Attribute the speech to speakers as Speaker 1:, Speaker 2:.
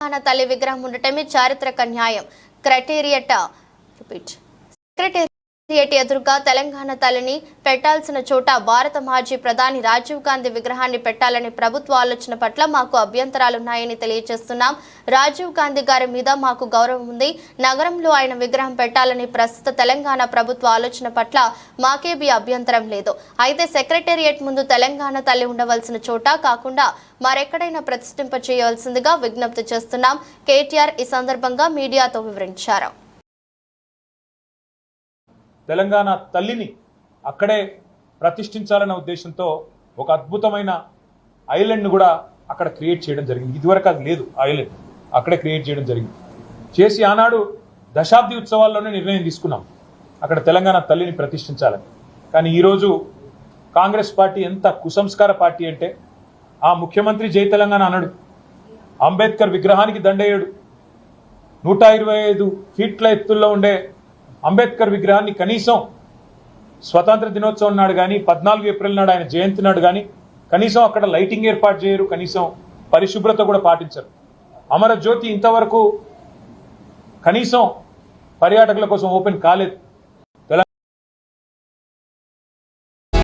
Speaker 1: తల్లి విగ్రహం ఉండటమే చారిత్రక న్యాయం. సెక్రటేరియట్ ఎదురుగా తెలంగాణ తల్లిని పెట్టాల్సిన చోట భారత మాజీ ప్రధాని రాజీవ్ గాంధీ విగ్రహాన్ని పెట్టాలని ప్రభుత్వ ఆలోచన పట్ల మాకు అభ్యంతరాలున్నాయని తెలియజేస్తున్నాం. రాజీవ్ గాంధీ గారి మీద మాకు గౌరవం ఉంది. నగరంలో ఆయన విగ్రహం పెట్టాలని ప్రస్తుత తెలంగాణ ప్రభుత్వ ఆలోచన పట్ల మాకేబీ అభ్యంతరం లేదు. అయితే సెక్రటేరియట్ ముందు తెలంగాణ తల్లి ఉండవలసిన చోట కాకుండా మరెక్కడైనా ప్రతిష్ఠింప చేయవలసిందిగా విజ్ఞప్తి చేస్తున్నాం. కేటీఆర్ ఈ సందర్భంగా మీడియాతో వివరించారు.
Speaker 2: తెలంగాణ తల్లిని అక్కడే ప్రతిష్ఠించాలన్న ఉద్దేశంతో ఒక అద్భుతమైన ఐలాండ్ను కూడా అక్కడ క్రియేట్ చేయడం జరిగింది. ఇదివరకు అది లేదు, ఐలాండ్ అక్కడే క్రియేట్ చేయడం జరిగింది. చేసి ఆనాడు దశాబ్ది ఉత్సవాల్లోనే నిర్ణయం తీసుకున్నాం అక్కడ తెలంగాణ తల్లిని ప్రతిష్ఠించాలని. కానీ ఈరోజు కాంగ్రెస్ పార్టీ ఎంత కుసంస్కార పార్టీ అంటే, ఆ ముఖ్యమంత్రి జై తెలంగాణ అన్నాడు, అంబేద్కర్ విగ్రహానికి దండయ్యాడు. 125 ఫీట్ల ఎత్తుల్లో ఉండే అంబేద్కర్ విగ్రహాన్ని కనీసం స్వతంత్ర దినోత్సవం నాడు కానీ 14 ఏప్రిల్ నాడు ఆయన జయంతి నాడు కానీ కనీసం అక్కడ లైటింగ్ ఏర్పాటు చేయరు, కనీసం పరిశుభ్రత కూడా పాటించరు. అమరజ్యోతి ఇంతవరకు కనీసం పర్యాటకుల కోసం ఓపెన్ కాలేదు.